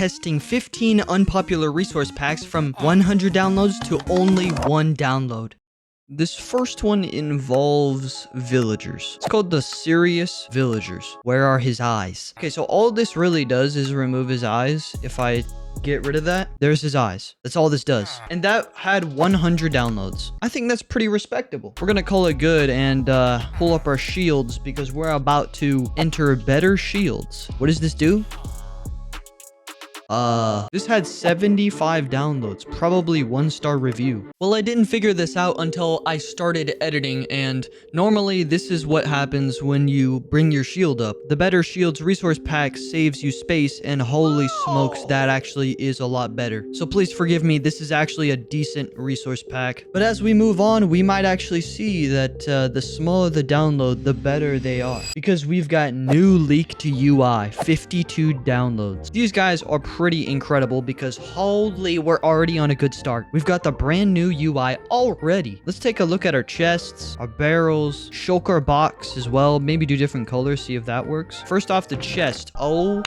testing 15 unpopular resource packs from 100 downloads to only 1 download. This first one involves villagers. It's called the Serious Villagers. Where are his eyes? Okay, so all this really does is remove his eyes. If I get rid of that, there's his eyes. That's all this does. And that had 100 downloads. I think that's pretty respectable. We're gonna call it good and pull up our shields because we're about to enter better shields. What does this do? This had 75 downloads, probably 1-star review. Well, I didn't figure this out until I started editing, and normally this is what happens when you bring your shield up. The Better Shields resource pack saves you space, and holy smokes, that actually is a lot better. So please forgive me, this is actually a decent resource pack. But as we move on, we might actually see that the smaller the download, the better they are. Because we've got new leak to UI, 52 downloads. These guys are pretty incredible because holy, we're already on a good start. We've got the brand new UI already. Let's take a look at our chests, our barrels, shulker box as well. Maybe do different colors, see if that works. First off, the chest. Oh,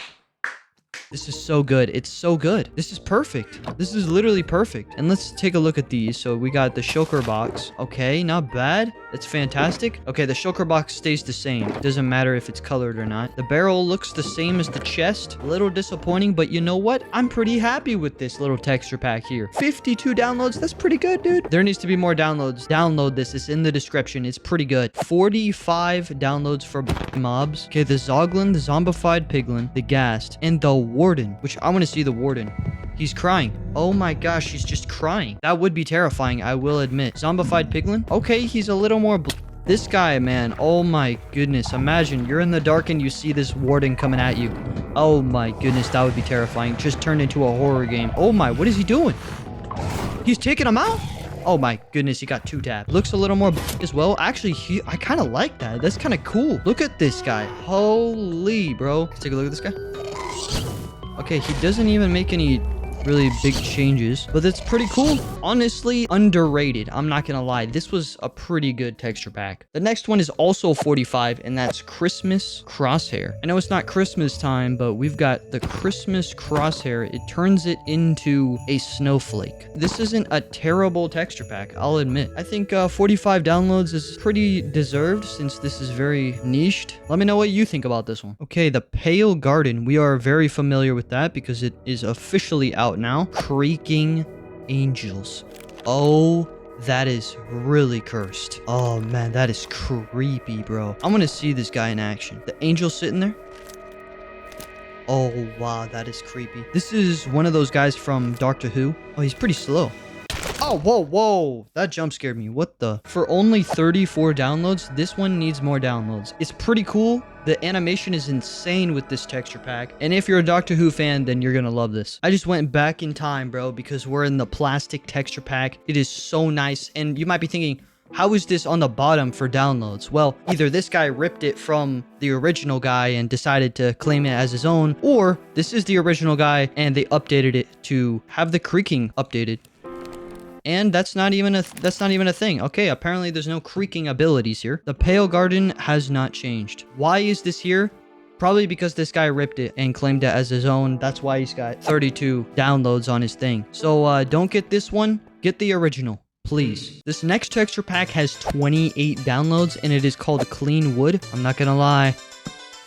this is so good. It's so good. This is perfect. This is literally perfect. And let's take a look at these. So we got the shulker box. Okay, not bad. That's fantastic. Okay, the shulker box stays the same. Doesn't matter if it's colored or not. The barrel looks the same as the chest. A little disappointing, but you know what? I'm pretty happy with this little texture pack here. 52 downloads. That's pretty good, dude. There needs to be more downloads. Download this. It's in the description. It's pretty good. 45 downloads for mobs. Okay, the Zoglin, the Zombified Piglin, the Ghast, and the Warden, which I want to see the Warden. He's crying. Oh my gosh, he's just crying. That would be terrifying, I will admit. Zombified Piglin? Okay, he's a little more... This guy, man. Oh my goodness. Imagine you're in the dark and you see this Warden coming at you. Oh my goodness, that would be terrifying. Just turned into a horror game. Oh my, what is he doing? He's taking him out? Oh my goodness, he got 2-tapped. Looks a little more as well. Actually, I kind of like that. That's kind of cool. Look at this guy. Holy, bro. Let's take a look at this guy. Okay, he doesn't even make any really big changes, but it's pretty cool. Honestly, underrated. I'm not gonna lie. This was a pretty good texture pack. The next one is also 45, and that's Christmas Crosshair. I know it's not Christmas time, but we've got the Christmas Crosshair. It turns it into a snowflake. This isn't a terrible texture pack, I'll admit. I think 45 downloads is pretty deserved since this is very niched. Let me know what you think about this one. Okay, the Pale Garden. We are very familiar with that because it is officially out now. Creaking Angels. Oh, that is really cursed. Oh man, that is creepy, bro. I want to see this guy in action. The angel sitting there. Oh wow, that is creepy. This is one of those guys from Doctor Who. Oh, he's pretty slow. Oh, whoa. That jump scared me. What the? For only 34 downloads, this one needs more downloads. It's pretty cool. The animation is insane with this texture pack. And if you're a Doctor Who fan, then you're gonna love this. I just went back in time, bro, because we're in the plastic texture pack. It is so nice. And you might be thinking, how is this on the bottom for downloads? Well, either this guy ripped it from the original guy and decided to claim it as his own, or this is the original guy and they updated it to have the creaking updated. And that's not even a thing. Okay, apparently there's no creaking abilities here. The Pale Garden has not changed. Why is this here? Probably because this guy ripped it and claimed it as his own. That's why he's got 32 downloads on his thing. So don't get this one. Get the original, please. This next texture pack has 28 downloads and it is called Clean Wood. I'm not gonna lie,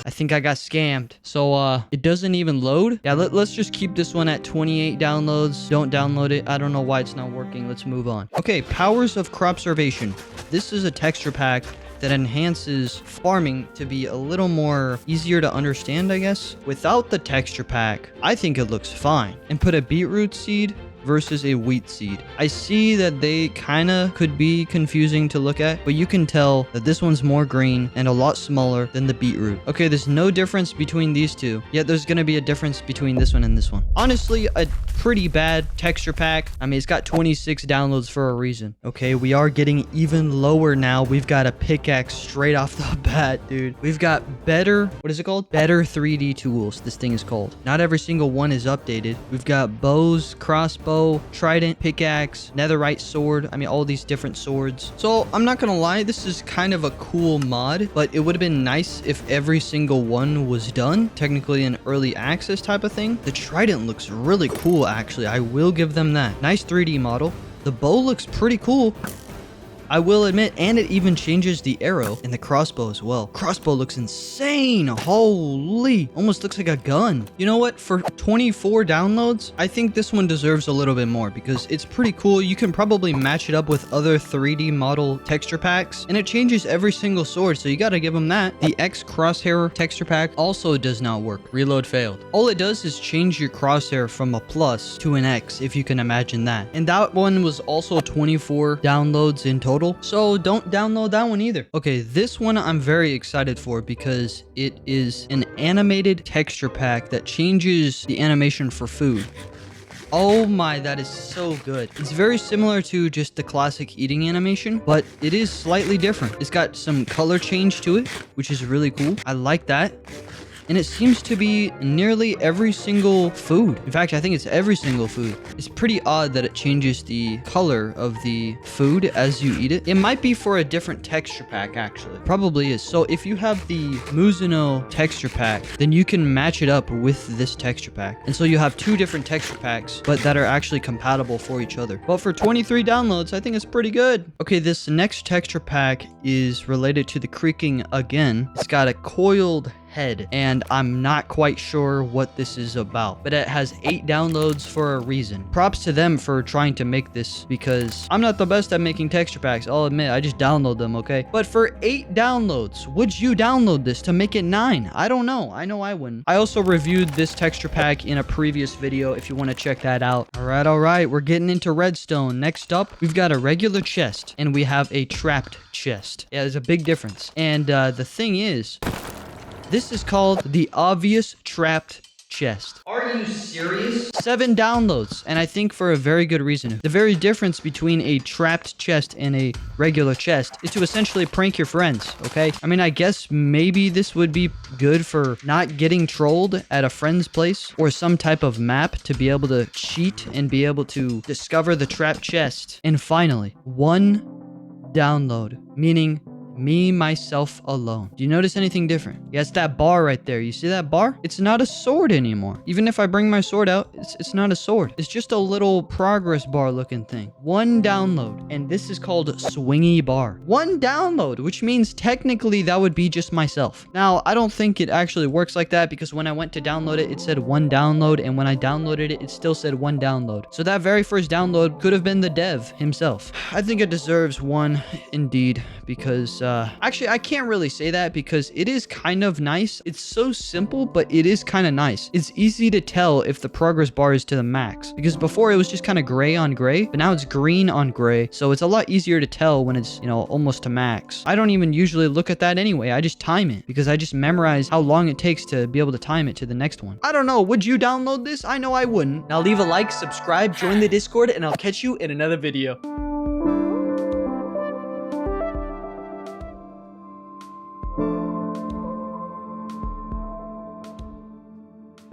I think I got scammed. So, it doesn't even load. Yeah, let's just keep this one at 28 downloads. Don't download it. I don't know why it's not working. Let's move on. Okay, Powers of Cropservation. This is a texture pack that enhances farming to be a little more easier to understand, I guess. Without the texture pack, I think it looks fine. And put a beetroot seed versus a wheat seed. I see that they kind of could be confusing to look at, but you can tell that this one's more green and a lot smaller than the beetroot. Okay, there's no difference between these two, yet there's gonna be a difference between this one and this one. Honestly, a pretty bad texture pack. I mean, it's got 26 downloads for a reason. Okay, we are getting even lower now. We've got a pickaxe straight off the bat, dude. We've got better, what is it called? Better 3D tools, this thing is called. Not every single one is updated. We've got bows, crossbows, bow, trident, pickaxe, netherite sword. I mean, all these different swords. So I'm not gonna lie, this is kind of a cool mod, but it would have been nice if every single one was done. Technically an early access type of thing. The trident looks really cool, actually. I will give them that. Nice 3D model. The bow looks pretty cool, I will admit, and it even changes the arrow and the crossbow as well. Crossbow looks insane. Holy, almost looks like a gun. You know what? For 24 downloads, I think this one deserves a little bit more because it's pretty cool. You can probably match it up with other 3D model texture packs, and it changes every single sword, so you gotta give them that. The X crosshair texture pack also does not work. Reload failed. All it does is change your crosshair from a plus to an X, if you can imagine that. And that one was also 24 downloads in total. So don't download that one either. Okay, this one I'm very excited for because it is an animated texture pack that changes the animation for food. Oh my, that is so good. It's very similar to just the classic eating animation, but it is slightly different. It's got some color change to it, which is really cool. I like that. And it seems to be nearly every single food. In fact, I think it's every single food. It's pretty odd that it changes the color of the food as you eat it. It might be for a different texture pack, actually. Probably is. So if you have the Mizuno texture pack, then you can match it up with this texture pack. And so you have two different texture packs, but that are actually compatible for each other. But for 23 downloads, I think it's pretty good. Okay, this next texture pack is related to the Creaking again. It's got a coiled head, and I'm not quite sure what this is about, but it has 8 downloads for a reason. Props to them for trying to make this, because I'm not the best at making texture packs, I'll admit. I just download them, okay? But for 8 downloads, would you download this to make it 9? I don't know. I know I wouldn't. I also reviewed this texture pack in a previous video if you want to check that out. All right, we're getting into redstone. Next up, we've got a regular chest, and we have a trapped chest. Yeah, there's a big difference. And the thing is, this is called the obvious trapped chest. Are you serious? 7 downloads, and I think for a very good reason. The very difference between a trapped chest and a regular chest is to essentially prank your friends, okay? I mean, I guess maybe this would be good for not getting trolled at a friend's place or some type of map to be able to cheat and be able to discover the trapped chest. And finally, 1 download, meaning me, myself, alone. Do you notice anything different? Yeah, it's that bar right there. You see that bar? It's not a sword anymore. Even if I bring my sword out, it's not a sword. It's just a little progress bar looking thing. 1 download, and this is called Swingy bar. 1 download, which means technically that would be just myself. Now, I don't think it actually works like that because when I went to download it, it said 1 download, and when I downloaded it, it still said 1 download. So that very first download could have been the dev himself. I think it deserves 1 indeed, because actually, I can't really say that because it is kind of nice. It's so simple, but it is kind of nice. It's easy to tell if the progress bar is to the max, because before it was just kind of gray on gray, but now it's green on gray. So it's a lot easier to tell when it's, you know, almost to max. I don't even usually look at that anyway. I just time it because I just memorize how long it takes to be able to time it to the next one. I don't know. Would you download this? I know I wouldn't. Now leave a like, subscribe, join the Discord, and I'll catch you in another video.